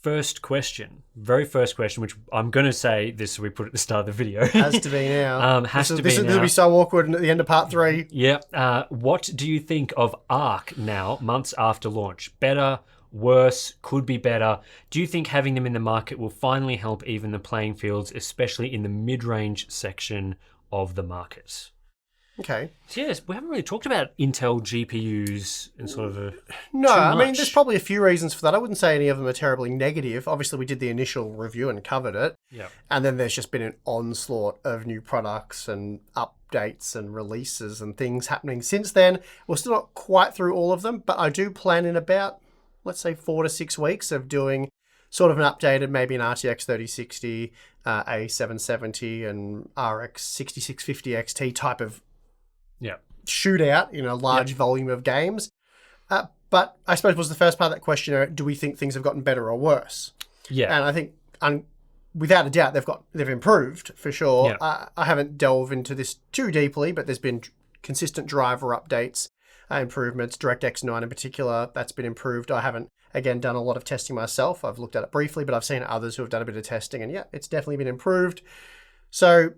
first question, which I'm going to say this, we put at the start of the video. Has to be now. This will be so awkward at the end of part 3. Yeah. What do you think of Arc now, months after launch? Better, worse, could be better? Do you think having them in the market will finally help even the playing fields, especially in the mid-range section of the market? Okay. So yes, we haven't really talked about Intel GPUs and sort of No, I mean, there's probably a few reasons for that. I wouldn't say any of them are terribly negative. Obviously, we did the initial review and covered it. Yeah. And then there's just been an onslaught of new products and updates and releases and things happening since then. We're still not quite through all of them, but I do plan in about, let's say, 4 to 6 weeks of doing sort of an updated, maybe an RTX 3060, A770 and RX 6650 XT type of shootout in a large volume of games. But I suppose was the first part of that question, do we think things have gotten better or worse? Yeah. And I think without a doubt they've improved for sure. Yeah. I haven't delved into this too deeply, but there's been consistent driver updates, improvements, DirectX 9 in particular, that's been improved. I haven't, again, done a lot of testing myself. I've looked at it briefly, but I've seen others who have done a bit of testing, and it's definitely been improved. So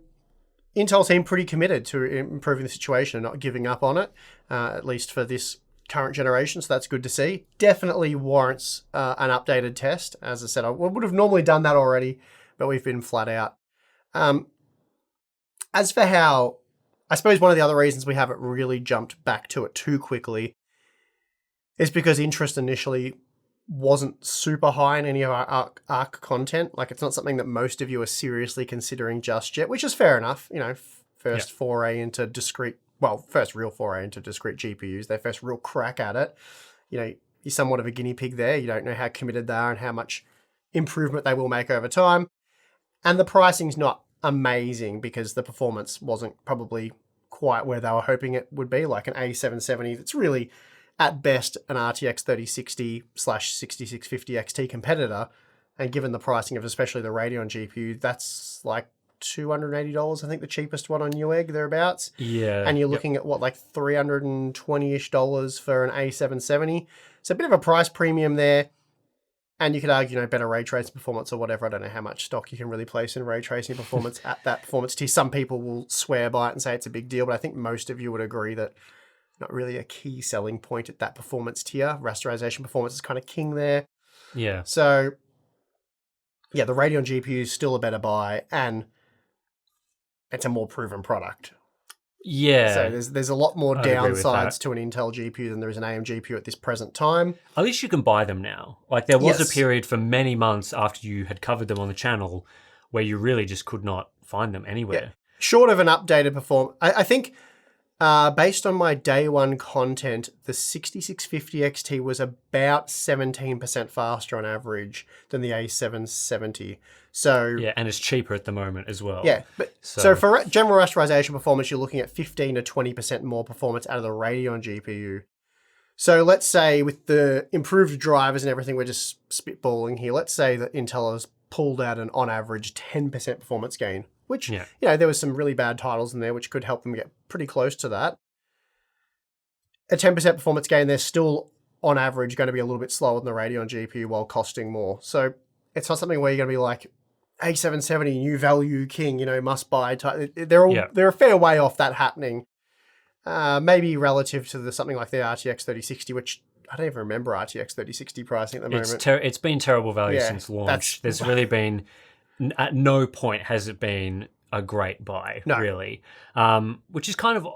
Intel seemed pretty committed to improving the situation and not giving up on it, at least for this current generation, so that's good to see. Definitely warrants an updated test. As I said, I would have normally done that already, but we've been flat out. As for how, I suppose one of the other reasons we haven't really jumped back to it too quickly is because interest initially wasn't super high in any of our ARC content. Like, it's not something that most of you are seriously considering just yet, which is fair enough. First foray into first real foray into discrete GPUs, their first real crack at it. You're somewhat of a guinea pig there. You don't know how committed they are and how much improvement they will make over time. And the pricing's not amazing because the performance wasn't probably quite where they were hoping it would be, like an A770 that's really, at best, an RTX 3060/6650 XT competitor. And given the pricing of especially the Radeon GPU, that's like $280, I think, the cheapest one on Newegg, thereabouts. Yeah. And you're looking at like $320-ish for an A770. So a bit of a price premium there. And you could argue, better ray tracing performance or whatever. I don't know how much stock you can really place in ray tracing performance at that performance tier. Some people will swear by it and say it's a big deal, but I think most of you would agree that not really a key selling point at that performance tier. Rasterization performance is kind of king there. Yeah. So, the Radeon GPU is still a better buy, and it's a more proven product. Yeah. So there's a lot more downsides to an Intel GPU than there is an AM GPU at this present time. At least you can buy them now. Like, there was a period for many months after you had covered them on the channel where you really just could not find them anywhere. Yeah. Short of an updated performance, I think based on my day one content, the 6650 XT was about 17% faster on average than the A770. So and it's cheaper at the moment as well. Yeah, but so for general rasterization performance, you're looking at 15 to 20% more performance out of the Radeon GPU. So let's say with the improved drivers and everything, we're just spitballing here. Let's say that Intel has pulled out an on average 10% performance gain, which, there was some really bad titles in there which could help them get pretty close to that. A 10% performance gain, they're still on average going to be a little bit slower than the Radeon GPU while costing more. So it's not something where you're going to be like, A770, new value king, must buy type. They're a fair way off that happening. Maybe relative to something like the RTX 3060, which I don't even remember RTX 3060 pricing at the moment. It's been terrible value since launch. There's really been, at no point has it been a great buy, really. Which is kind of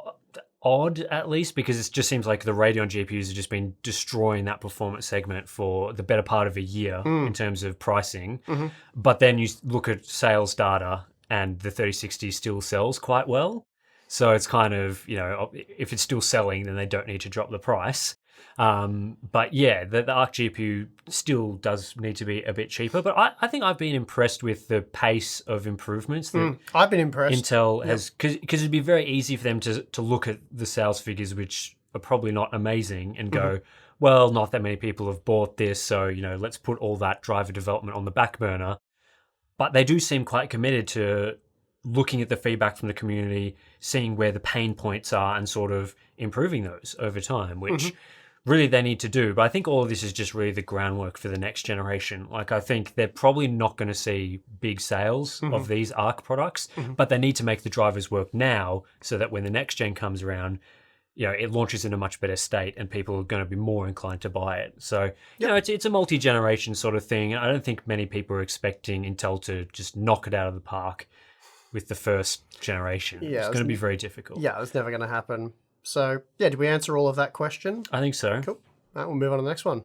odd, at least, because it just seems like the Radeon GPUs have just been destroying that performance segment for the better part of a year in terms of pricing. Mm-hmm. But then you look at sales data and the 3060 still sells quite well. So it's kind of, if it's still selling, then they don't need to drop the price. But the Arc GPU still does need to be a bit cheaper. But I think I've been impressed with the pace of improvements that I've been impressed. Intel has, because it'd be very easy for them to look at the sales figures, which are probably not amazing, and go, well, not that many people have bought this, so let's put all that driver development on the back burner. But they do seem quite committed to looking at the feedback from the community, seeing where the pain points are, and sort of improving those over time, which really they need to do. But I think all of this is just really the groundwork for the next generation. Like, I think they're probably not going to see big sales of these ARC products, but they need to make the drivers work now so that when the next gen comes around, it launches in a much better state and people are going to be more inclined to buy it. So, it's a multi-generation sort of thing. I don't think many people are expecting Intel to just knock it out of the park with the first generation. It's going to be very difficult. Yeah, it's never going to happen. So, did we answer all of that question? I think so. Cool. All right, we'll move on to the next one.